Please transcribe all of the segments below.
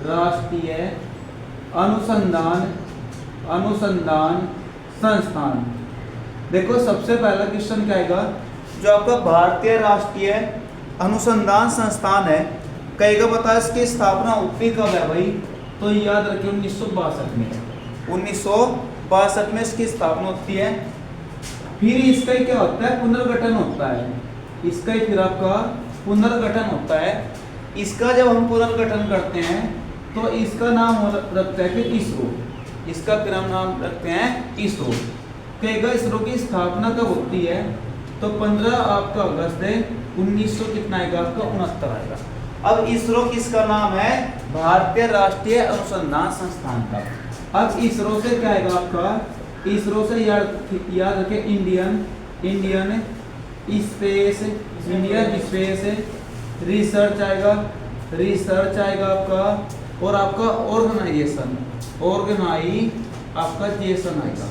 राष्ट्रीय अनुसंधान संस्थान। देखो सबसे पहला क्वेश्चन क्या आएगा, जो आपका भारतीय राष्ट्रीय अनुसंधान संस्थान है, कहेगा बता इसकी स्थापना हुई कब है भाई, तो याद रखिए 1962 में। 1962 में इसकी स्थापना होती है। फिर इसका क्या होता है, पुनर्गठन होता है। इसका ही फिर आपका पुनर्गठन होता है। इसका जब हम पुनर्गठन करते हैं तो इसका नाम रखते हैं फिर इसरो। इसका फिर हम नाम रखते हैं इसरो। कहेगा इसरो की स्थापना कब होती है, तो 15 आपका अगस्त 1900 कितना आएगा आपका 69 आएगा। अब इसरो किसका नाम है, भारतीय राष्ट्रीय अनुसंधान संस्थान का। अब इसरो से क्या आएगा आपका, इसरो से याद रखें इंडियन स्पेस रिसर्च आएगा आपका, और आपका ऑर्गेनाइजेशन आएगा,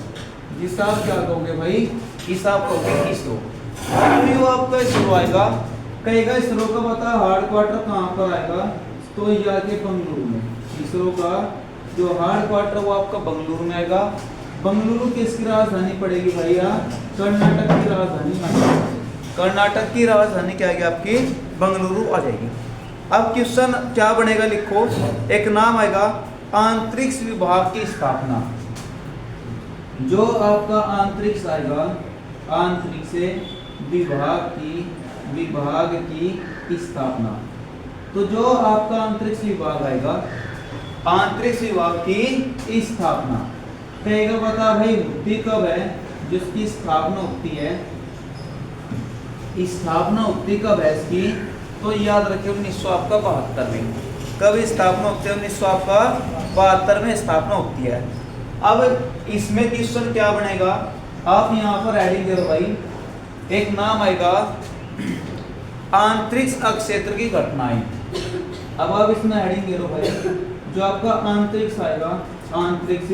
जिसका आप क्या कहोगे भाई, इस आप कहोगे इसरो। आपका इसरो आएगा। कहेगा इसरो का बता हार्ड क्वार्टर कहाँ पर आएगा, तो ये आके बंगलुरु में। इसरो का जो हार्ड क्वार्टर वो आपका बंगलुरु में आएगा। बंगलुरु किसकी राजधानी पड़ेगी भैया, कर्नाटक की राजधानी आएगी। कर्नाटक की राजधानी क्या आएगी आपकी, बंगलुरु आ जाएगी। अब क्वेश्चन क्या बनेगा, लिखो। एक नाम आएगा अंतरिक्ष विभाग की स्थापना। जो आपका अंतरिक्ष आएगा, अंतरिक्ष विभाग की स्थापना। तो जो आपका अंतरिक्ष विभाग आएगा, अंतरिक्ष विभाग की स्थापना, कहेगा बता भाई होती कब है, जिसकी स्थापना होती है, स्थापना होती कब है इसकी, तो याद रखिए 1972 में। कब स्थापना होती है, 1972 में स्थापना होती है। अब इसमें क्वेश्चन क्या बनेगा, आप यहाँ पर एडिंग करो भाई। एक नाम आएगा अंतरिक्ष अक्षेत्र की घटनाएं। अब आप इसमें हेडिंग करो भाई, जो आपका अंतरिक्ष आएगा, अंतरिक्ष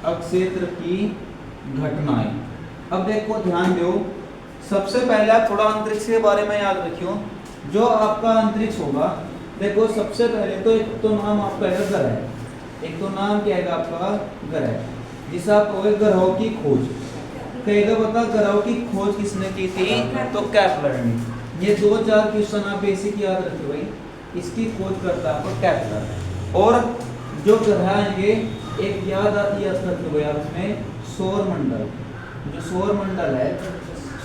अक्षेत्र की घटनाएं। अब देखो ध्यान दो, सबसे पहले आप थोड़ा अंतरिक्ष के बारे में याद रखियो। जो आपका अंतरिक्ष होगा, देखो सबसे पहले तो एक तो नाम आपका है ग्रह है। एक तो नाम क्या है आपका ग्रह, जिसे आप कहोगे ग्रहों की खोज। कहेगा बता ग्रहों की खोज किसने की थी, तो केपलर ने। ये 2-4 क्वेश्चन आप बेसिक याद रखिए भाई। इसकी खोज करता है आपको केपलर। और जो ग्रह आएंगे एक याद करते हुए आप इसमें सौर मंडल। जो सौर मंडल है,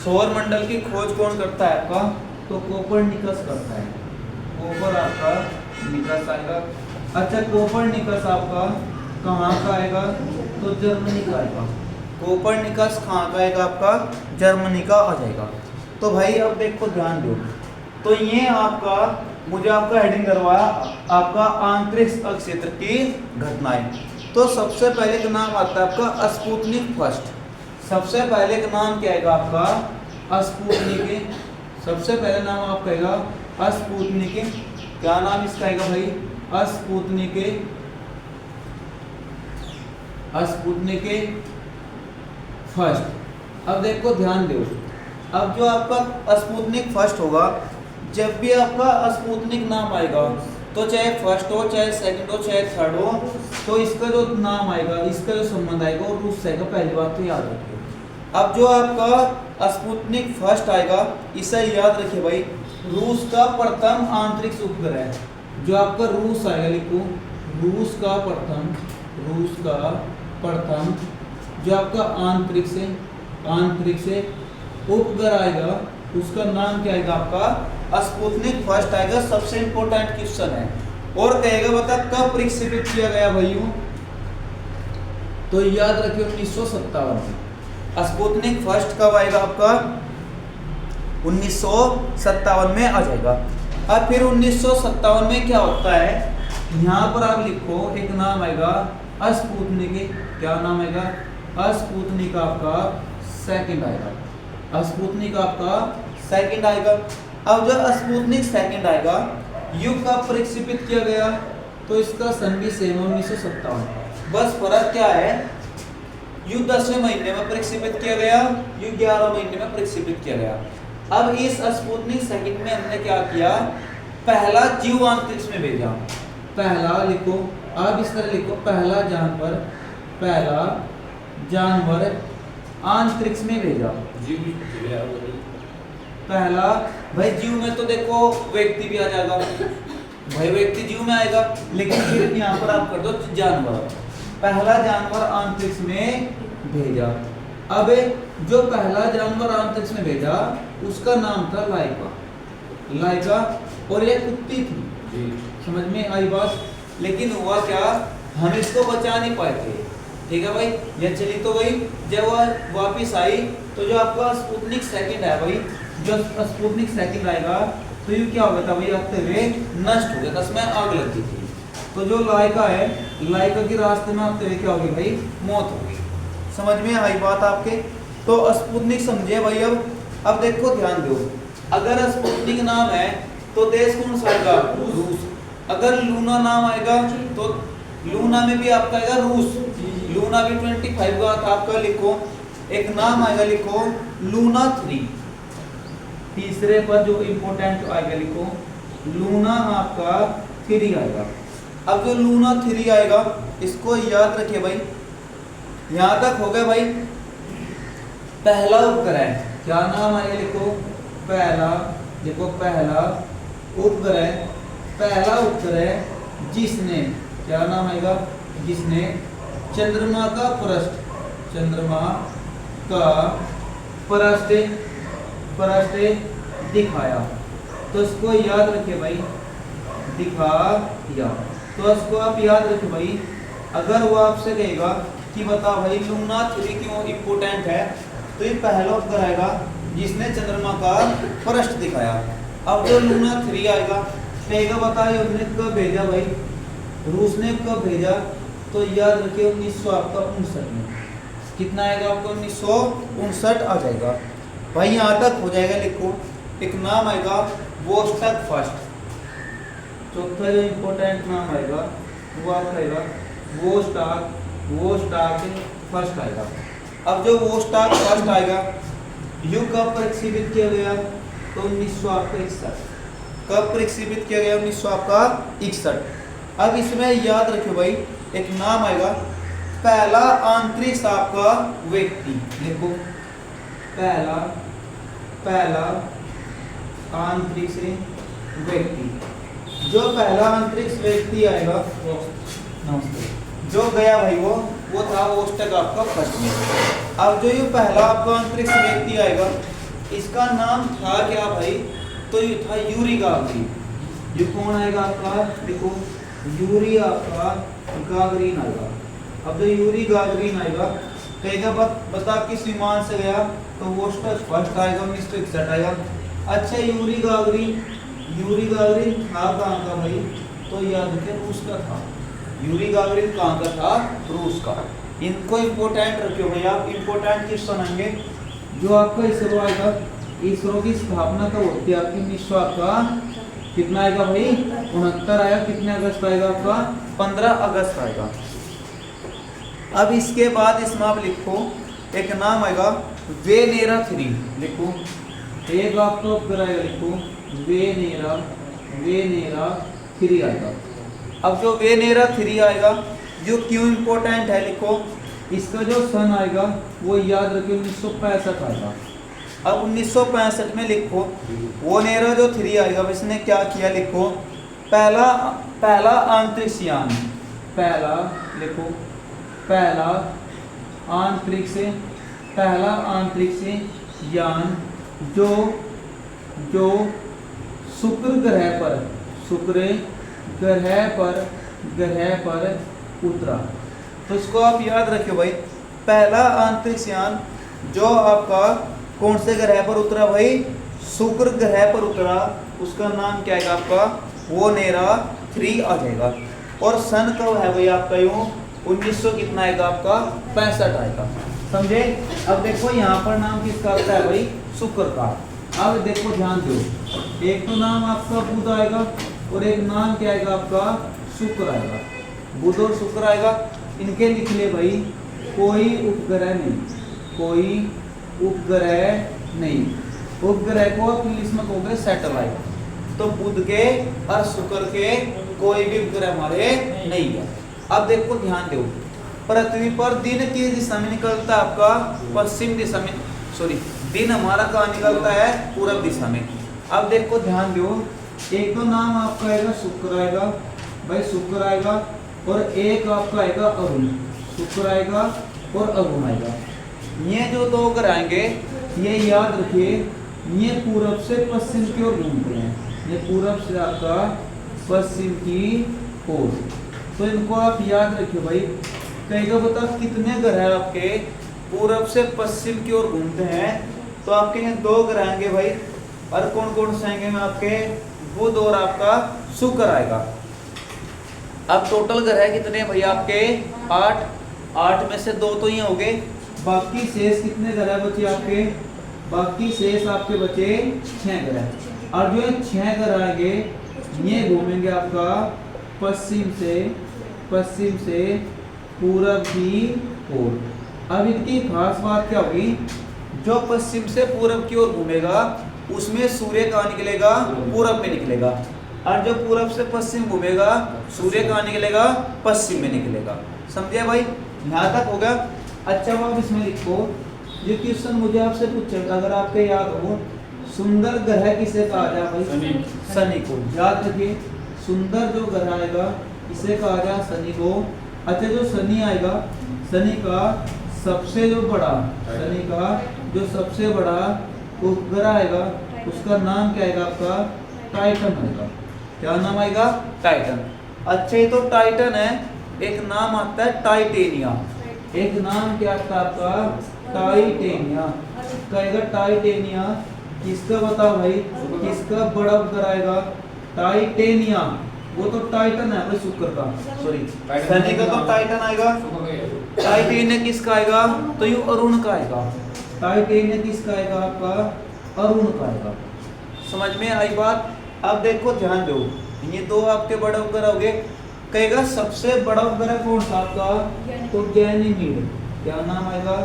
सौर मंडल की खोज कौन करता है आपका, तो कोपरनिकस करता है। कोपर आपका निकस आएगा। अच्छा कोपरनिकस आपका कहाँ का आएगा, तो जर्मनी का आएगा। कोपरनिकस कहाँ का आएगा आपका, जर्मनी का आ जाएगा। तो भाई अब देखो ध्यान दो, तो ये आपका मुझे आपका हेडिंग करवाया आपका अंतरिक्ष अक्षेत्र की घटनाएं। तो सबसे पहले का नाम आता है आपका स्पुतनिक फर्स्ट। सबसे पहले का नाम क्या आएगा आपका, स्पुतनिक। सबसे पहले नाम आप कहेगा स्पुतनिक। क्या नाम इसका आएगा भाई, स्पुतनिक फर्स्ट। अब देखो ध्यान दो, अब जो आपका स्पुतनिक फर्स्ट होगा, जब भी आपका स्पुतनिक नाम आएगा, तो चाहे फर्स्ट हो, चाहे सेकंड हो, चाहे थर्ड हो, तो इसका जो नाम आएगा, इसका जो संबंध आएगा वो रूस से आएगा। पहली बात तो याद रखिए। अब जो आपका स्पुतनिक फर्स्ट आएगा, इसे याद रखिए भाई, रूस का प्रथम अंतरिक्ष उपग्रह। जो आपका रूस आएगा, लिखो रूस का प्रथम जो आपका अंतरिक्ष उपग्रह आएगा, उसका नाम क्या आएगा आपका, स्पुतनिक फर्स्ट आएगा। सबसे इंपॉर्टेंट क्वेश्चन है। और कहेगा बता कब प्रक्षेपित किया गया भाइयों, तो याद रखिए 1957 में। स्पुतनिक फर्स्ट कब आएगा आपका, 1957 में आ जाएगा। अब फिर 1957 में क्या होता है, यहाँ पर आप लिखो एक नाम आएगा स्पुतनिक। क्या नाम आएगा, स्पुतनिक आपका सेकंड आएगा। स्पुतनिक आपका सेकंड आएगा। अब जब स्पुतनिक सेकंड आएगा, युग का प्रक्षेपित किया गया, तो इसका सन भी सेम 1957। बस फर्क क्या है, युग 10वें महीने में प्रक्षेपित किया गया, युग 11 महीने में प्रक्षेपित किया गया। अब इस स्पुतनिक सेकंड में हमने क्या किया, पहला जीव अंतरिक्ष में भेजा। पहला लिखो, अब इस तरह लिखो, पहला जानवर अंतरिक्ष में भेजा। पहला भाई जीव में तो देखो व्यक्ति भी आ जाएगा भाई, व्यक्ति जीव में आएगा, लेकिन फिर यहाँ पर आप कर दो जानवर। पहला जानवर अंतरिक्ष में भेजा। अब जो पहला जानवर अंतरिक्ष में भेजा उसका नाम था लाइका, और ये कुत्ती थी। समझ में आई बात? लेकिन हुआ क्या, हम इसको बचा नहीं पाए थे। ठीक है भाई, ये चली तो गई। जब वह वापिस आई तो जो आपका स्पुतनिक सेकंड है भाई, जो स्पुतनिक सेकंड आएगा तो ये क्या हो गया था भाई, आते हुए नष्ट हो गया था, इसमें आग लग गई थी। तो जो लाइका है, लाइका के रास्ते में आते हुए क्या होगी भाई, मौत होगी। समझ में आई बात आपके? तो स्पुतनिक समझे भाई। अब देखो ध्यान दो, अगर स्पुतनिक नाम है तो देश कौन सा आएगा, रूस। अगर लूना नाम आएगा तो लूना में भी आपका आएगा रूस। लूना भी 25 का था आपका, लिखो एक नाम आएगा, लिखो लूना 3। तीसरे पर जो इंपोर्टेंट आएगा लिखो लूना आपका 3 आएगा। अब जो लूना 3 आएगा इसको याद रखिए भाई। यहां तक हो गया भाई। पहला उपग्रह क्या नाम आएगा, लिखो पहला, देखो पहला उपग्रह जिसने, क्या नाम आएगा, जिसने चंद्रमा का पृष्ठ दिखाया। तो इसको याद रखिए भाई, दिखाया। तो इसको आप याद रखिए भाई। अगर वो आपसे कहेगा कि बता भाई लूना 3 क्यों इम्पोर्टेंट है, तो ये पहला उपग्रह आएगा जिसने चंद्रमा का पृष्ठ दिखाया। अब जो लूना 3 आएगा कहेगा बताइए उसने कब भेजा भाई, रूस ने कब भेजा, तो याद रखिए 1959 में। कितना आएगा आपको, 1959 आ जाएगा भाई। यहाँ तक हो जाएगा, लिखो एक नाम आएगा वोस्टक फर्स्ट। चौथा जो इम्पोर्टेंट नाम आएगा वो आपका आएगा वोस्टाक फर्स्ट आएगा। अब जो वोस्टाक फर्स्ट आएगा यू कब प्रक्षेपित किया गया, तो 1961। कब प्रक्षेपित किया गया, 1961। अब इसमें याद रखियो भाई, एक नाम आएगा पहला अंतरिक्ष आपका व्यक्ति। देखो पहला अंतरिक्ष व्यक्ति, जो पहला अंतरिक्ष व्यक्ति आएगा, नमस्ते, जो गया भाई वो था वोस्टक आपका फर्स्ट में। अब जो ये पहला आपका अंतरिक्ष व्यक्ति आएगा इसका नाम था क्या भाई, तो ये था यूरी गागरिन। ये कौन आएगा आपका, देखो यूरी आपका गागरिन आएगा। अब जो यूरी गागरिन आएगा कहेगा बता किस विमान से गया, तो वोस्टक फर्स्ट आएगा, 1961 आएगा। अच्छा यूरी गागरिन था कहाँ का भाई, तो याद रखिए रूस का था। यूरी गागरिन कहाँ का था, रूस का। इनको इम्पोर्टेंट रखियो भाई आप। इम्पोर्टेंट किस सुनाएंगे, जो आपका इसरो आएगा, इसरो की स्थापना कब होती है आपकी, 1900 का कितना आएगा भाई, 69 आएगा। कितने अगस्त आएगा आपका, 15 अगस्त आएगा। अब इसके बाद इसमें आप लिखो एक नाम आएगा वेनेरा 3। लिखो एक आपका उपग्रह आएगा, लिखो वेनेरा 3 आएगा। अब जो वेनेरा 3 आएगा जो क्यों इम्पोर्टेंट है, लिखो इसका जो सन आएगा वो याद रखिए 1965 आएगा। अब 1965 में लिखो वेनेरा जो 3 आएगा इसने क्या किया, लिखो पहला अंतरिक्ष यान, पहला लिखो पहला अंतरिक्ष यान जो शुक्र ग्रह पर उतरा। तो इसको आप याद रखियो भाई, पहला अंतरिक्ष यान जो आपका कौन से ग्रह पर उतरा भाई, शुक्र ग्रह पर उतरा, उसका नाम क्या है आपका, वेनेरा 3 आ जाएगा। और सन कब है भाई आपका, यूं 1900 कितना आएगा आपका, 65 आएगा। समझे? अब देखो यहाँ पर नाम किसका आता है भाई, शुक्र का। अब देखो ध्यान दो, एक तो नाम आपका बुध आएगा और एक नाम क्या आएगा आपका, शुक्र आएगा। बुध और शुक्र आएगा, इनके लिख ले भाई कोई उपग्रह नहीं। उपग्रह को आप इंग्लिश में कहोगे सैटेलाइट। तो बुध के और शुक्र के कोई भी उपग्रह हमारे नहीं है। अब देखो ध्यान दो, पृथ्वी पर दिन किस दिशा में निकलता है आपका, पश्चिम दिशा में, सॉरी दिन हमारा कहाँ निकलता है, पूरब दिशा में। अब देखो ध्यान दो, एक तो नाम आपका आएगा शुक्र आएगा भाई, शुक्र आएगा, और एक आपका आएगा अरुण, शुक्र आएगा और अरुण आएगा। ये जो दो ग्रह आएंगे ये याद रखिए, ये पूरब से पश्चिम की ओर घूमते हैं, ये पूरब से आपका पश्चिम की ओर, तो इनको आप याद रखिए भाई। कहेगा बता कितने ग्रह आपके पूरब से पश्चिम की ओर घूमते हैं, तो आपके यहाँ दो ग्रह आएंगे भाई, और कौन कौन से आएंगे में आपके, बुध और आपका शुक्र आएगा। अब टोटल ग्रह कितने भाई आपके 8, 8 में से 2 तो ये हो गए, बाकी शेष कितने ग्रह बचे आपके, बाकी शेष आपके बचे 6 ग्रह। और जो 6 ग्रह आएंगे ये घूमेंगे आपका पश्चिम से पूरब की ओर। अब इनकी खास बात क्या होगी, जो पश्चिम से पूरब की ओर घूमेगा उसमें सूर्य कहाँ निकलेगा, पूरब में निकलेगा, और जो पूरब से पश्चिम घूमेगा सूर्य कहाँ निकलेगा, पश्चिम में निकलेगा। समझे भाई, यहाँ तक हो गया। अच्छा अब इसमें लिखो, ये क्वेश्चन मुझे आपसे पूछेगा, अगर आपके याद हो, सुंदर ग्रह किसे कहा जाए भाई, शनि को। याद रखिए, सुंदर जो ग्रह आएगा इसे कहा जाए शनि को। अच्छा जो शनि आएगा, शनि का सबसे जो बड़ा, शनि का जो सबसे बड़ा उपग्रह आएगा उसका नाम क्या आएगा आपका, टाइटन आएगा। क्या नाम आएगा, टाइटन। अच्छा ये तो टाइटन है, एक नाम आता है टाइटेनिया, एक नाम क्या आता है आपका, टाइटेनिया। कहेगा टाइटेनिया किसका बताओ भाई, किसका बड़ा उपग्रह आएगा, टाइटेनिया। वो तो टाइटन है भाई शुक्र का, सॉरी शनि का तो टाइटन आएगा। टाइटेनिया किसका आएगा, तो ये अरुण का आएगा। टाइटेनिया किसका आएगा आपका, अरुण का आएगा। समझ में आई बात। अब देखो ध्यान दो, ये दो आपके बड़े उपग्रह हो गए। कहेगा सबसे बड़ा उपग्रह कौन सा आपका, तो गैनीमीड। क्या नाम आएगा,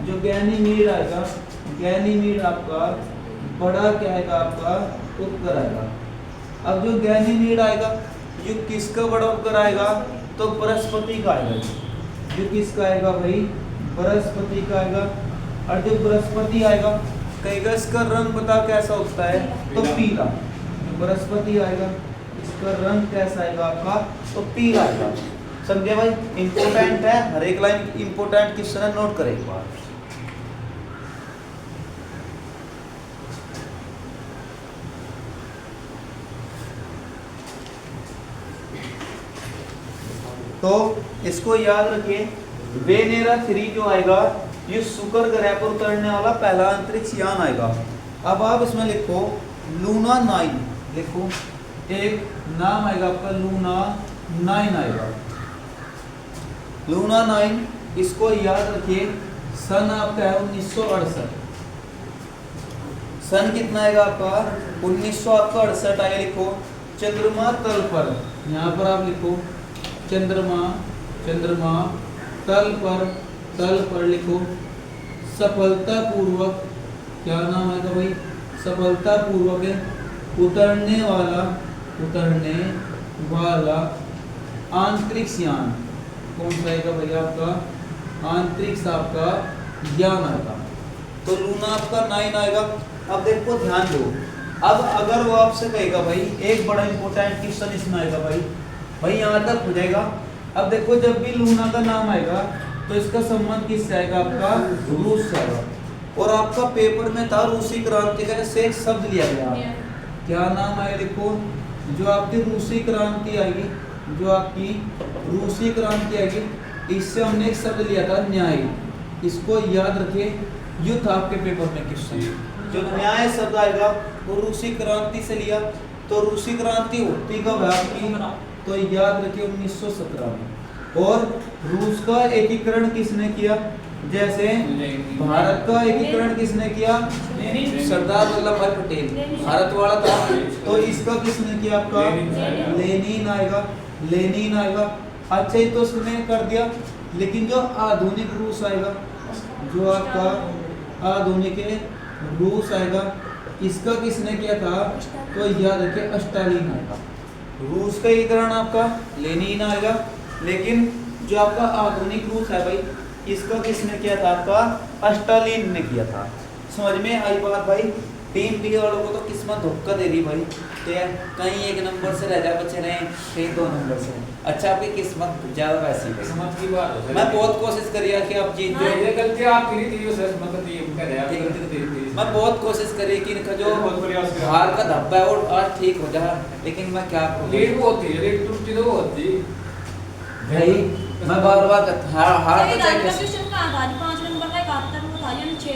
जो गैनीमीड आएगा, गैनीमीड आपका बड़ा क्या आएगा आपका उपग्रह आएगा। अब जो गैनीमीड आएगा ये किसका बड़ा उपग्रह आएगा, तो बृहस्पति का आएगा। जो किसका आएगा भाई, बृहस्पति का आएगा। और जो बृहस्पति आएगा कहेगा इसका रंग पता कैसा होता है, तो पीला। बृहस्पति आएगा इसका रंग कैसा आएगा आपका, तो पीला आएगा। समझे भाई, इंपोर्टेंट है, हर एक लाइन इंपोर्टेंट क्वेश्चन है, नोट करें एक बार। तो इसको याद रखिए, वेनेरा 3 जो आएगा ये शुक्र ग्रह पर उतरने वाला पहला अंतरिक्ष यान आएगा। अब आप इसमें लिखो लूना 9, लिखो एक नाम आएगा आपका लूना 9 आएगा। लूना 9 इसको याद रखिए, सन आपका है 1968। सन कितना आएगा आपका 1968 आएगा। लिखो चंद्रमा तल पर, यहाँ पर आप लिखो चंद्रमा तल पर लिखो सफलतापूर्वक, क्या नाम है भाई, सफलतापूर्वक उतरने वाला अंतरिक्ष यान कौन सा आएगा भैया, आपका अंतरिक्ष आपका यान आएगा। तो लूना आपका 9 आएगा। अब देखो ध्यान दो, अब अगर वो आपसे कहेगा भाई एक बड़ा इंपॉर्टेंट क्वेश्चन इसमें आएगा भाई यहाँ तक हो जाएगा। अब देखो जब भी लूना का नाम आएगा तो इसका संबंध किससे आएगा, आपका रूस से आएगा। और आपका पेपर में था रूसी क्रांति का से एक शब्द लिया गया, क्या नाम आएगा, देखो जो आपकी रूसी क्रांति आएगी, जो आपकी रूसी क्रांति आएगी इससे हमने एक शब्द लिया था न्याय। इसको याद रखिए, युद्ध आपके पेपर में क्वेश्चन, जो न्याय शब्द आएगा वो रूसी क्रांति से लिया। तो रूसी क्रांति होती कब है आपकी, तो याद रखिए 1917 में। और रूस का एकीकरण किसने किया, जैसे भारत का एकीकरण किसने किया, सरदार वल्लभ भाई पटेल, भारत वाला था। तो इसका किसने किया, आपका लेनिन आएगा। अच्छा ही तो उसने कर दिया, लेकिन जो आधुनिक रूस आएगा, जो आपका आधुनिक रूस आएगा इसका किसने किया था? तो याद रखिए स्टालिन आएगा। रूस का एकीकरण आपका लेनिन आएगा, लेकिन जो आपका आधुनिक रूस है भाई, इसका किसने किया था? आपका स्टालिन ने किया था। समझ में आई बात भाई? टीम बी वालों को तो किस्मत धोखा दे रही भाई, ठीक है, कहीं 1 नंबर से रह जा बचे रहे, कहीं 2 नंबर से। अच्छा, आपकी किस्मत ज्यादा वैसी है, किस्मत की बात है। मैं बहुत कोशिश करी है कि आप जीत जाओ, ये गलती आपकी नहीं थी, उस मतलब ये कह रहे हैं आप, मैं बहुत कोशिश करी कि इनका जो बहुत प्रयास किया। हार का धब्बा है वो आज ठीक हो जाए, लेकिन मैं क्या करूं लीड वो होती है, लीड टूटती तो वो होती भाई। मैं बार-बार हार तो चाहे क्वेश्चन कहां था? 5 नंबर का 71 वो था यानी 6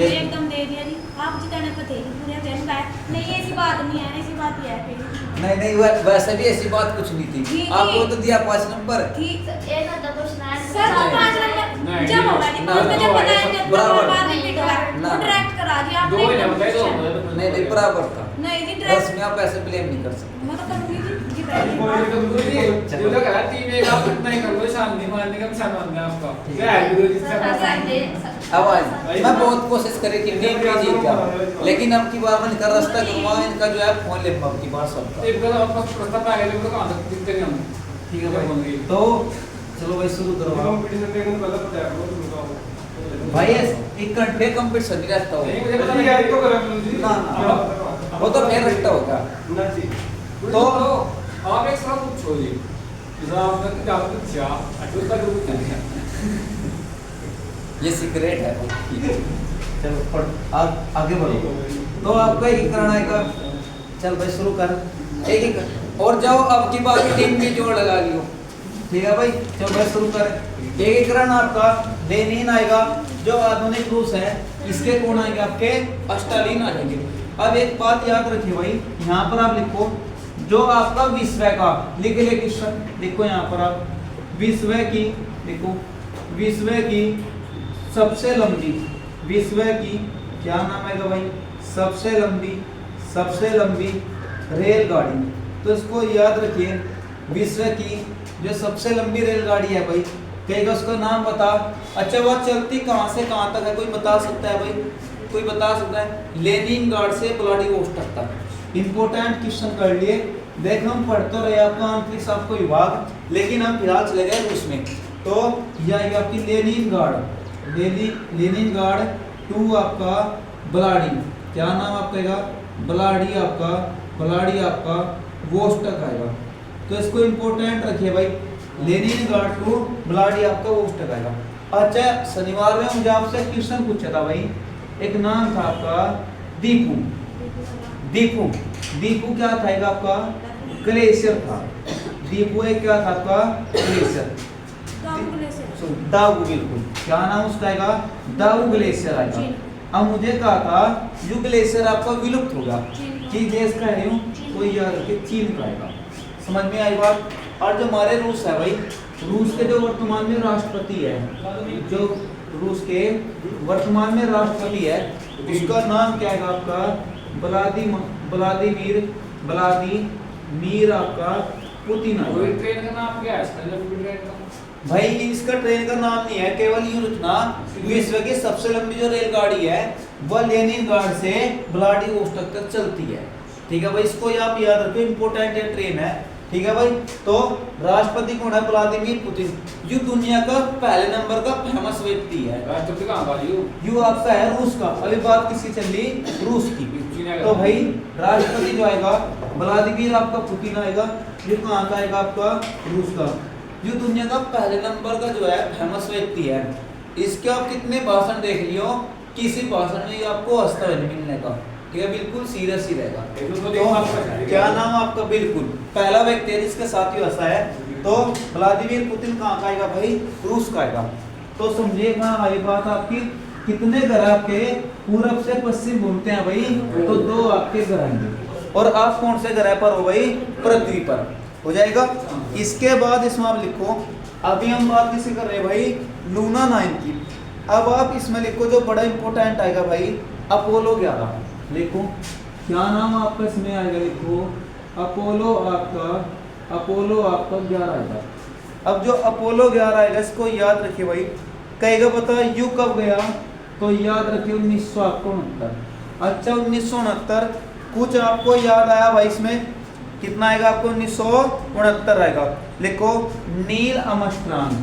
एकदम दे दिया जी। आप जितने पे थे पूरे दिन बैठ नहीं, ऐसी बात नहीं है, ऐसी बात ही है फिर। नहीं वैसे भी ऐसी बात कुछ नहीं थी, ठीक आपको तो दिया 5 नंबर। ठीक एक आधा क्वेश्चन आया सर वो 5 नहीं, नंबर जब होगा नहीं, ना, उसमें जब बताएंगे तो बराबर। बार रिपीट होगा। ना, वो डायरेक्ट करा दिया आपने। दो ही ना बताए, दो नहीं बराबर था, नहीं जी बस डायरेक्ट में आप ऐसे ब्लेम नहीं कर सकते। मैं तो करूंगी जी जी वो पहले। ये तो मुझे जो लगा टीम एक आप इतना ही कर लो, शांति मानने का सामान है आपका क्या है विरोधी से अब मैं बहुत कोशिश करी कि टीम भी जीत जाए, लेकिन अब की बार मैं इनका रास्ता घुमा, इनका जो है फोन ले अब की बार सबका। एक बार आपका प्रस्ताव आ गया तो कहां तक दिखते नहीं हम, ठीक है भाई, तो चलो भाई शुरू करो आप। कंपटीशन देखने को पहले पता है आपको, सुनता भाई 1 घंटे कंप्लीट नहीं रहता हो, नहीं, मुझे पता हूं नहीं ये तो करा जी ना, वो तो फिर रखता होगा। ना जी। तो आप एक सवाल पूछो जी, जरा आपने क्या पूछा अटूल का रूप क्या ये सीक्रेट है। चलो पढ़ आगे बढ़ो। तो आपका एकीकरण आएगा, चल भाई शुरू कर एक और जाओ, अब की बार टीम की जोड़ लगा लियो, ठीक है भाई, चलो भाई शुरू कर। एकीकरण आपका लेनिन आएगा, जो आधुनिक रूस है इसके कौन आएंगे? आपके स्टालिन आ जाएंगे। अब एक बात याद रखिए भाई, यहाँ पर आप लिखो जो आपका विश्व का, लिख ले क्वेश्चन, लिखो यहाँ पर आप विश्व की, लिखो विश्व की सबसे लंबी, विश्व की क्या नाम आएगा भाई? सबसे लंबी रेलगाड़ी। तो इसको याद रखिए, विश्व की जो सबसे लंबी रेलगाड़ी है भाई, कहेगा उसका नाम बता। अच्छा, वह चलती कहाँ से कहाँ तक है? कोई बता सकता है भाई? कोई बता सकता है? लेनिनग्राड से व्लादिवोस्टोक तक। इंपॉर्टेंट क्वेश्चन कर लिए, देख हम पढ़ते रहे आपका अंतरिक्ष आपको विभाग, लेकिन हम फिलहाल चले गए रूस में। तो यह आएगी आपकी लेनिनग्राड टू आपका ब्लाडी, क्या नाम आपका? ब्लाडी आपका वोस्टक आएगा। तो इसको इंपॉर्टेंट रखिए भाई, लेनिनग्राड टू ब्लाडी आपका वोस्टक आएगा। अच्छा, शनिवार में मुझे आपसे क्वेश्चन पूछा था भाई, एक नाम था आपका दीपू क्या था आपका? ग्लेशियर था। दीपू एक क्या था आपका? ग्लेशियर। दाऊ, बिल्कुल, क्या नाम उसका आएगा? दाऊ ग्लेशियर आएगा। अब मुझे कहा था जो ग्लेशियर आपका विलुप्त होगा, कि देश का है यूं, तो याद रखिए चीन का आएगा। समझ में आई बात? और जो हमारे रूस है भाई, रूस के जो वर्तमान में राष्ट्रपति है, जो रूस के वर्तमान में राष्ट्रपति है, उसका नाम क्या है आपका? व्लादिमीर आपका पुतिन है। कोई ट्रेन का नाम क्या है इसका? ट्रेन का भाई इसका ट्रेन का नाम नहीं है, केवल यूं रखना, विश्व की सबसे लंबी जो रेलगाड़ी है वह लेनिनग्राड से व्लादिवोस्टोक तक चलती है, ठीक है भाई, इसको आप याद रखो, इंपॉर्टेंट है ट्रेन है, ठीक है भाई। तो राष्ट्रपति कौन है? व्लादिमीर पुतिन, जो दुनिया का पहले नंबर का फेमस व्यक्ति है। राष्ट्रपति कहां का यू आपका है रूस का, अभी बात किसकी चल रही? रूस की। तो भाई राष्ट्रपति जो आएगा व्लादिमीर आपका पुतिन आएगा, ये कहाँ का आएगा? आपका रूस का, जो दुनिया का पहले नंबर का जो है फेमस व्यक्ति है। इसके आप कितने भाषण देख लियो, किसी भाषण में आपको हंसता हुआ नहीं मिलने का, ठीक है, बिल्कुल सीरियस ही रहेगा। तो क्या नाम आपका? बिल्कुल पहला व्यक्ति है जिसके साथ ही हंसा है, तो व्लादिमीर पुतिन कहाँ का आएगा भाई? रूस का आएगा। तो समझिए कहाँ आई बात आपकी, कितने घर आपके पूरब से पश्चिम घूमते हैं भाई? तो 2 आपके घर आएंगे। और आप कौन से ग्रह पर हो भाई? पृथ्वी पर हो जाएगा। इसके बाद इसमें आप लिखो, अभी हम बात किसी कर रहे हैं भाई? लूना 9 की। अब आप इसमें लिखो जो बड़ा इंपॉर्टेंट आएगा भाई, अपोलो 11 लिखो, क्या नाम आपका इसमें आएगा? लिखो अपोलो आपका 11 आएगा। अब जो अपोलो 11 आएगा इसको याद रखिए भाई, कहेगा पता यू कब गया? तो याद रखिए 1969। अच्छा 1969 कुछ आपको याद आया भाई इसमें कितना आएगा आपको 1969 आएगा। लिखो नील आर्मस्ट्रांग,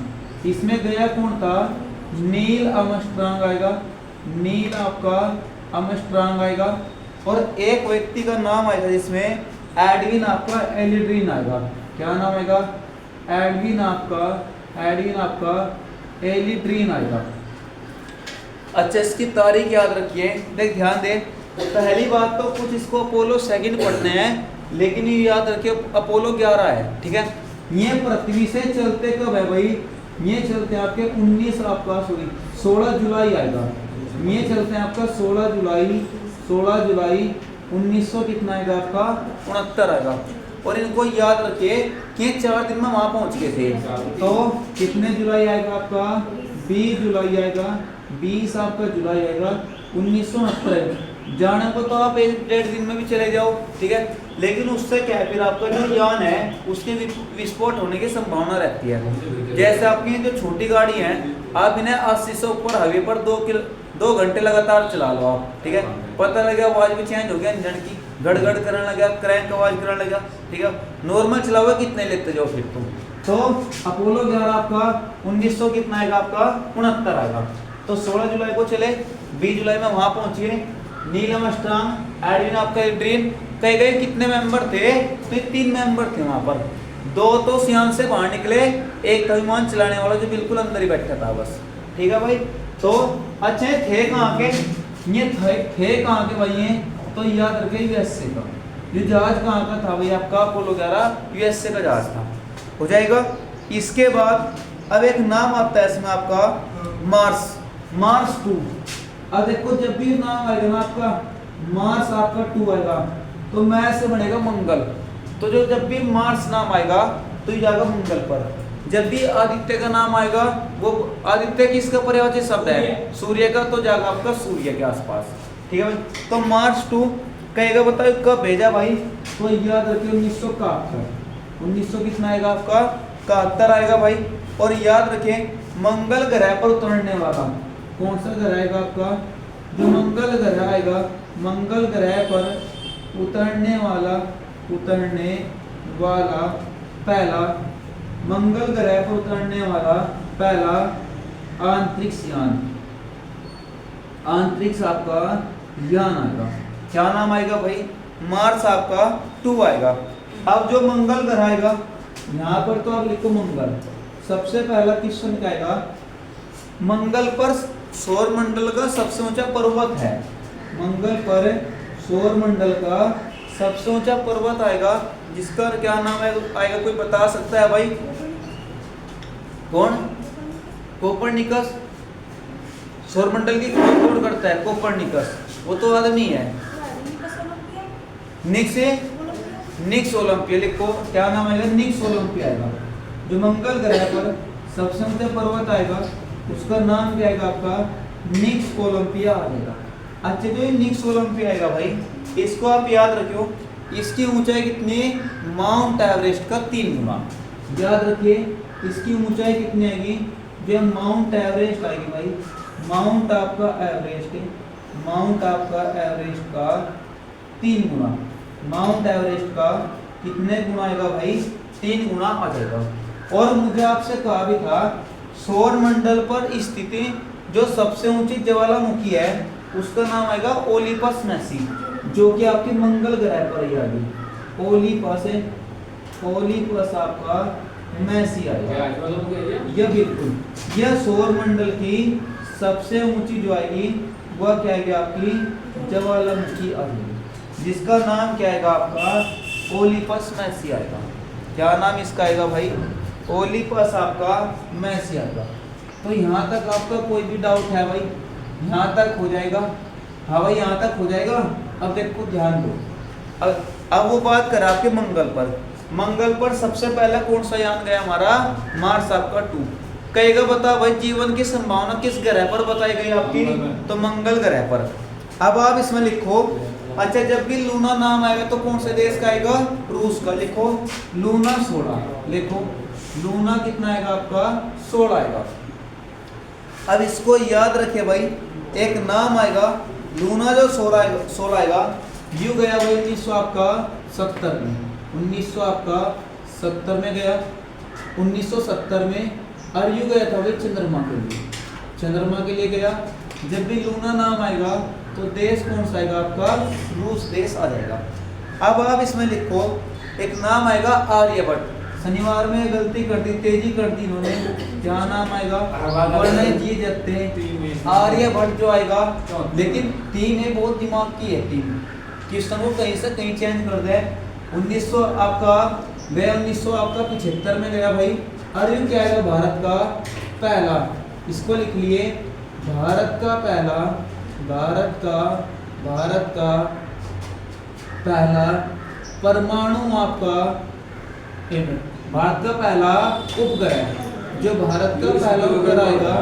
इसमें गया कौन था? नील आर्मस्ट्रांग आएगा, नील आपका आर्मस्ट्रांग आएगा। और एक व्यक्ति का नाम आएगा जिसमें एडविन आपका एल्ड्रिन आएगा। क्या नाम आएगा? एडविन आपका एल्ड्रिन आएगा। अच्छा इसकी तारीख याद रखिए, देख ध्यान दे। पहली बात तो कुछ इसको अपोलो सेकंड पढ़ने हैं, लेकिन ये याद रखिए अपोलो 11 है, ठीक है। ये पृथ्वी से चलते कब है भाई? ये चलते हैं आपके 16 जुलाई आएगा। ये चलते हैं आपका 16 जुलाई 1900 कितना आएगा आपका 69 आएगा। और इनको याद रखिए कि 4 दिन में वहां पहुंच गए थे। तो कितने जुलाई आएगा आपका? 20 जुलाई आएगा, 20 आपका जुलाई आएगा 1969। जाने को तो आप 1-1.5 दिन में भी चले जाओ, ठीक है, लेकिन उससे क्या है फिर आपका जो यान है उसके विस्फोट होने की संभावना रहती है। जैसे आपकी जो छोटी गाड़ी है, आप इन्हें 80 से ऊपर हाईवे पर 2 घंटे लगातार चला लो आप, ठीक है, पता लगा आवाज भी चेंज हो गया इंजन की, गड़गड़ करने लगा, क्रैंक आवाज करने लगा, ठीक है। नॉर्मल चलाओगे कितने लेते जाओ फिर तुम। तो अपोलो 11 आपका 1900 कितना आएगा आपका 69 आएगा। तो 16 जुलाई को चले, 20 जुलाई में वहां पहुंचे। नील आर्मस्ट्रांग, एडविन आपका एल्ड्रिन, कहे गए कितने मेंबर थे? तो 3 मेंबर थे वहां पर। 2 तो सियान से बाहर निकले, एक था विमान चलाने वाला जो बिल्कुल अंदर ही बैठा था बस, ठीक है भाई। तो अच्छे थे कहाँ के? ये थे कहाँ के भाई? ये तो याद रखे यूएसए का। ये जहाज कहाँ का था भाई आपका? अपोलो 11 यूएसए का जहाज था। हो जाएगा। इसके बाद अब एक नाम आता है इसमें आपका मार्स 2। अब देखो जब भी नाम आएगा ना आपका मार्स आपका 2 आएगा तो मैं से बनेगा मंगल। तो जो जब भी मार्स नाम आएगा तो ये जाएगा मंगल पर। जब भी आदित्य का नाम आएगा, वो आदित्य किसका पर्यायवाची शब्द है? सूर्य का, तो जाएगा आपका सूर्य के आसपास, ठीक है भाई। तो मार्स 2 कहेगा, बताओ कब भेजा भाई? तो याद रखिए 1971। 1900 कितना आएगा आपका 71 आएगा भाई। और याद रखें मंगल ग्रह पर उतरने वाला कौन सा ग्रह आएगा आपका? जो मंगल ग्रह आएगा, मंगल ग्रह पर उतरने वाला पहला मंगल ग्रह पर उतरने वाला पहला अंतरिक्ष आपका यान आएगा। क्या नाम आएगा भाई? मार्स आपका 2 आएगा। अब जो मंगल ग्रह आएगा यहाँ पर तो आप लिखो मंगल। सबसे पहला क्वेश्चन क्या आएगा? मंगल पर सौर मंडल का सबसे ऊंचा पर्वत है। मंगल पर सौर मंडल का सबसे ऊंचा पर्वत आएगा, जिसका क्या नाम आएगा? कोई बता सकता है भाई? कौन? कोपरनिकस। सौरमंडल की खोज करता है कोपरनिकस, वो तो आदमी है। निक्स ओलंपिया लिखो। क्या नाम आएगा? निक्स ओलंपिया आएगा। जो मंगल ग्रह पर सबसे ऊंचा पर्वत आएगा उसका नाम क्या आएगा आपका? निक्स ओलंपिया आएगा। अच्छा जो निक्स ओलंपिया आएगा भाई, इसको आप याद रखियो, इसकी ऊंचाई कितनी? माउंट एवरेस्ट का 3 गुना। याद रखिए इसकी ऊंचाई कितनी आएगी? जो माउंट एवरेस्ट आएगी भाई, माउंट आपका एवरेस्ट का 3 गुना। माउंट एवरेस्ट का कितने गुना आएगा भाई? 3 गुना आ जाएगा। और मुझे आपसे कहा भी था सौर मंडल पर स्थित जो सबसे ऊंची ज्वालामुखी है उसका नाम आएगा ओलिपस मैसी, जो कि आपके मंगल ग्रह पर ही आ गई। ओलिपस आपका मैसी आएगा। यह बिल्कुल यह सौर मंडल की सबसे ऊंची जो आएगी वह क्या आएगी? आपकी ज्वालामुखी आएगी, जिसका नाम क्या आएगा आपका? ओलिपस मैसी आएगा। क्या नाम इसका आएगा भाई? ओलिपस आपका मैसी आएगा। तो यहाँ तक आपका कोई भी डाउट है भाई? यहाँ तक हो जाएगा? हाँ भाई यहाँ तक हो जाएगा। अब देखो ध्यान दो, अब वो बात कर आपके मंगल पर सबसे पहला कौन सा यान गया हमारा? मार्स आपका 2। कहेगा बता भाई जीवन की संभावना किस ग्रह पर बताई गई आपकी? तो मंगल ग्रह पर। अब आप इसमें लिखो, अच्छा जब भी लूना नाम आएगा तो कौन से देश का आएगा? रूस का। लिखो लूना 16। लिखो लूना कितना आएगा आपका? 16 आएगा। अब इसको याद रखे भाई, एक नाम आएगा लूना जो 16 आएगा यू गया भाई 1900 आपका 70 में, 1900 आपका 70 में गया, 1970 में। और यू गया था भाई चंद्रमा के लिए, चंद्रमा के लिए गया। जब भी लूना नाम आएगा तो देश कौन सा आएगा आपका, रूस देश आ जाएगा। अब आप इसमें लिखो एक नाम आएगा आर्यभट्ट। शनिवार में गलती कर दी, तेजी कर दी इन्होंने, क्या नाम आएगा, वरना जी जाते हैं आर्यभट्ट जो आएगा। लेकिन टीम है बहुत दिमाग की है टीम, क्वेश्चन को कहीं से कहीं चेंज कर दे। 1900 आपका गया, 1900 आपका 75 में गया भाई। और यू क्या आएगा, भारत का पहला, इसको लिख लिए भारत का पहला, भारत का पहला परमाणु आपका, भारत का पहला उपग्रह, जो भारत का पहला उपग्रह आएगा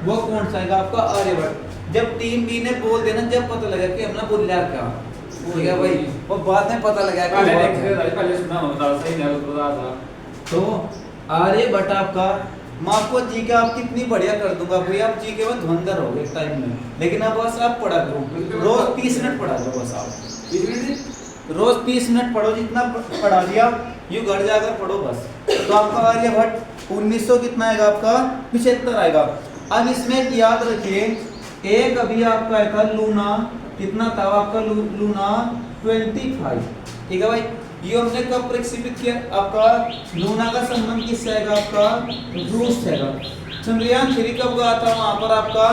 वो कौन सा आएगा आपका, आर्यभट्ट। जब टीम बी ने बोल देना, जब पता लगा कि हमने बोला क्या ठीक है भाई, वो बाद में पता लगा पहले सुना होता सही नहीं बता था। तो आर्यभट्ट आपका, मैं आपको जीके आप कितनी बढ़िया कर दूंगा भाई, आप जीके में धुंधर हो गए टाइम में। लेकिन अब बस आप पढ़ा करो, रोज 30 मिनट पढ़ा करो बस आप, रोज 30 मिनट पढ़ो, जितना पढ़ा दिया यू घर जाकर पढ़ो बस। तो आपका आर्यभट्ट 1900 कितना आएगा आपका, 75 आएगा। अब इसमें याद रखिए एक अभी आपका आया था लूना, कितना था आपका लूना 25, ठीक है भाई। ये हमने कब प्रक्षेपित किया, आपका लूना का संबंध किससे आएगा आपका, रूस से आएगा। चंद्रयान 3 कब गया था वहां पर आपका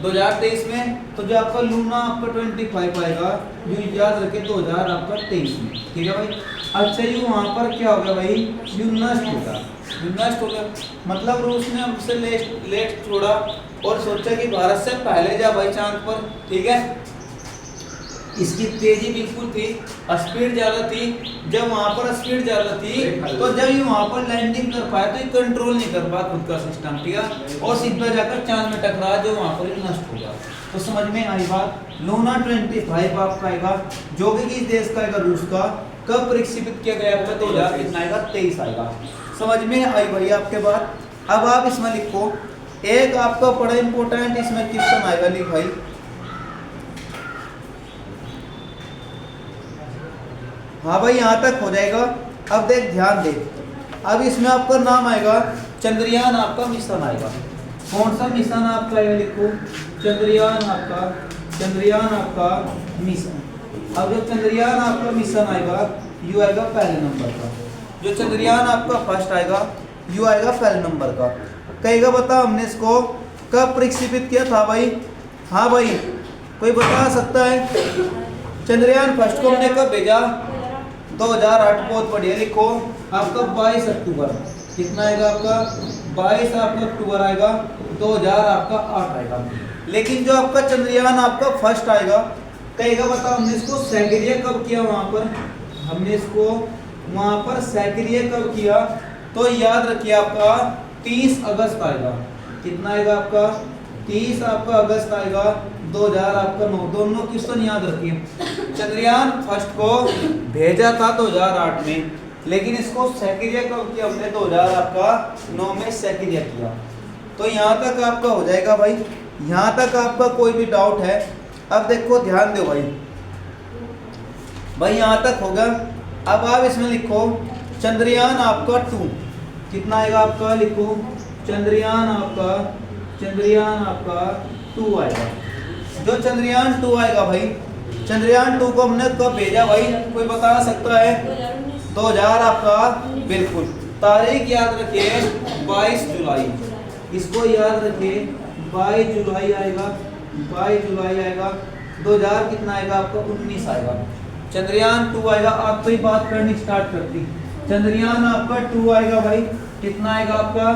2023 में। तो जो आपका लूना आपका 25 आएगा, ये याद रखे 2023 में, ठीक है भाई। अच्छा ये वहां पर क्या हो गया भाई, यू नष्ट होगा, नष्ट हो गया। मतलब रूस ने हमसे लेट छोड़ा और सोचा कि भारत से पहले जा भाई चांद पर, ठीक है। इसकी तेजी बिल्कुल थी, स्पीड ज्यादा थी। जब वहां पर स्पीड ज्यादा थी तो जब ये वहां पर लैंडिंग कर पाया तो ये कंट्रोल नहीं कर पाया खुद का सिस्टम, ठीक है, और सीधा जाकर चांद में टकराया, जो वहां पर नष्ट हो गया। तो समझ में आई बात। लूना 25 आपका आएगा, जो कि किस देश का आएगा, रूस का। कब प्रक्षेपित किया गया आपका, 2023 आएगा। समझ में आई भाई आपके बात। अब आप इसमें लिखो एक आपका बड़ा इंपॉर्टेंट इसमें क्वेश्चन आएगा, लिख भाई हाँ भाई यहाँ तक हो जाएगा। अब देख ध्यान दे, अब इसमें आपका नाम आएगा चंद्रयान, आपका मिशन आएगा। कौन सा मिशन आपका आएगा, लिखो चंद्रयान आपका मिशन। अब जो चंद्रयान आपका मिशन आएगा यू आएगा पहले नंबर का, जो चंद्रयान आपका फर्स्ट आएगा यू आएगा पहले नंबर का। कहेगा बता हमने इसको कब प्रक्षेपित किया था भाई, हाँ भाई कोई बता सकता है। चंद्रयान फर्स्ट को हमने कब भेजा, 2008, बहुत बढ़िया। लिखो आपका 22 अक्टूबर, कितना आएगा आपका 22 आपका अक्टूबर आएगा, 2008 आएगा। लेकिन जो आपका चंद्रयान आपका फर्स्ट आएगा, कहेगा बता हमने इसको सक्रिय कब किया, वहां पर हमने इसको वहां पर सक्रिय कब किया। तो याद रखिए आपका 30 अगस्त आएगा, कितना आएगा आपका 30 आपका अगस्त आएगा 2000 आपका 9। दोनों क्वेश्चन याद रखिए। चंद्रयान फर्स्ट को भेजा था 2008 में, लेकिन इसको सक्रिय कब किया हमने, 2009 में सक्रिय किया। तो यहाँ तक आपका हो जाएगा भाई, यहाँ तक आपका कोई भी डाउट है। अब देखो ध्यान दो भाई यहाँ तक होगा। अब आप इसमें लिखो चंद्रयान आपका 2, कितना आएगा आपका, लिखो चंद्रयान आपका 2 आएगा। जो चंद्रयान 2 आएगा भाई, चंद्रयान 2 को हमने कब भेजा भाई, कोई बता सकता है, 2000 आपका बिल्कुल। तारीख याद रखिए 22 जुलाई, इसको याद रखिए 22 जुलाई आएगा, 22 जुलाई आएगा। 2000 कितना आएगा आपका 19 आएगा। चंद्रयान 2 आएगा, आप तो ही बात करनी स्टार्ट करती। चंद्रयान आपका 2 आएगा भाई, कितना आएगा आपका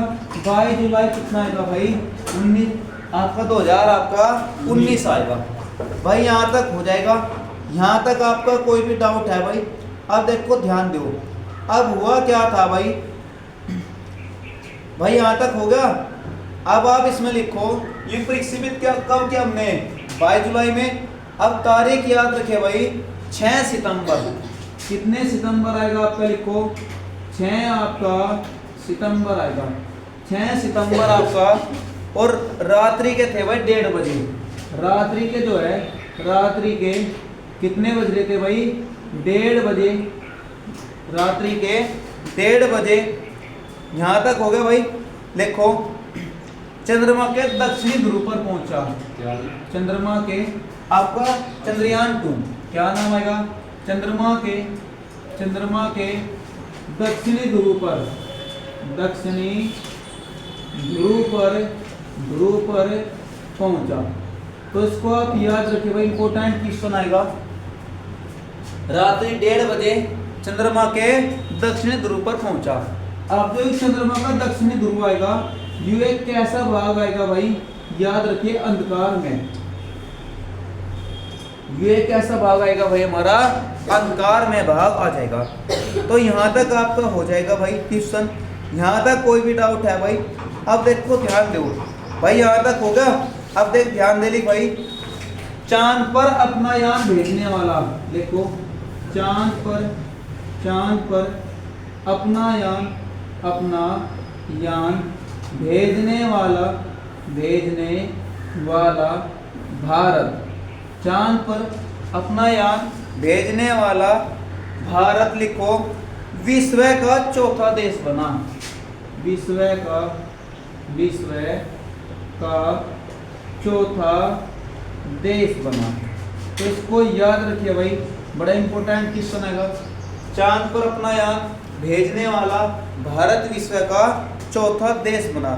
22 जुलाई, कितना आएगा भाई 19 आपका, 2000 आपका 19 आएगा भाई। यहाँ तक हो जाएगा, यहाँ तक आपका कोई भी डाउट है भाई। अब देखो ध्यान दो, अब हुआ क्या था भाई, यहाँ तक हो गया। अब आप इसमें लिखो ये प्रक्षेपित क्या कब किया हमने, 22 जुलाई में। अब तारीख याद रखे भाई 6 सितंबर, कितने सितंबर आएगा आपका, लिखो 6 आपका सितंबर आएगा, 6 सितंबर आपका। और रात्रि के थे भाई 1:30 बजे, रात्रि के जो है रात्रि के कितने बज रहे थे भाई 1:30 बजे, रात्रि के 1:30 बजे यहाँ तक हो गया भाई। देखो चंद्रमा के दक्षिणी ध्रुव पर पहुंचा, चंद्रमा के आपका चंद्रयान 2 क्या नाम आएगा, चंद्रमा के दक्षिणी ध्रुव पर, दक्षिणी ध्रुव पर पहुंचा। तो इसको आप याद रखिए भाई, इंपॉर्टेंट क्वेश्चन आएगा। रात्रि 1:30 बजे चंद्रमा के दक्षिणी ध्रुव पर पहुंचा। अब जो चंद्रमा का दक्षिणी ध्रुव आएगा ये एक कैसा भाग आएगा भाई, याद रखिए अंधकार में। ये एक ऐसा भाग आएगा भाई हमारा अंधकार में भाग आ जाएगा। तो यहाँ तक आपका हो जाएगा भाई क्वेश्चन। यहाँ तक कोई भी डाउट है भाई? अब देखो ध्यान दो भाई, यहाँ तक होगा। अब देख ध्यान दे ली भाई, चांद पर अपना यान भेजने वाला, देखो चांद पर अपना यान भेजने वाला भारत, चांद पर अपना यान भेजने वाला भारत लिखो विश्व का चौथा देश बना, विश्व का चौथा देश बना। तो इसको याद रखिए भाई, बड़ा इंपॉर्टेंट क्वेश्चन आएगा। चांद पर अपना यान भेजने वाला भारत विश्व का चौथा देश बना।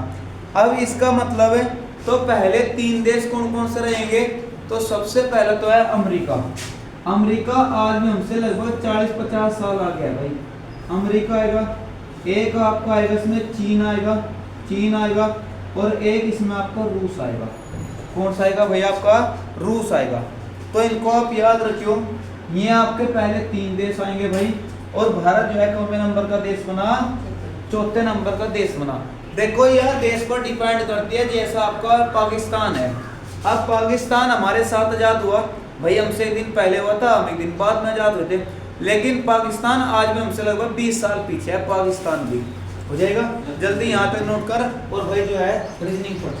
अब इसका मतलब है तो पहले 3 देश कौन कौन से रहेंगे? तो सबसे पहले तो है अमेरिका। अमेरिका आज में हमसे लगभग 40-50 साल आ गया भाई। अमेरिका आएगा, एक आपका आएगा इसमें चीन आएगा और एक इसमें आपका रूस आएगा। कौन सा आएगा भाई? आपका रूस आएगा। तो इनको आप याद रखियो, ये आपके पहले 3 देश आएंगे भाई। और भारत जो है कौन नंबर का देश बना? चौथे नंबर का देश बना। देखो यह देश पर डिपेंड करती है, जैसा आपका पाकिस्तान है। अब पाकिस्तान हमारे साथ आजाद हुआ भाई, हमसे एक दिन पहले हुआ था, हम एक दिन बाद में आजाद हुए थे। लेकिन पाकिस्तान आज में हमसे लगभग 20 साल पीछे है। पाकिस्तान भी हो जाएगा जल्दी, यहाँ तक नोट कर। और भाई जो है रीजनिंग पढ़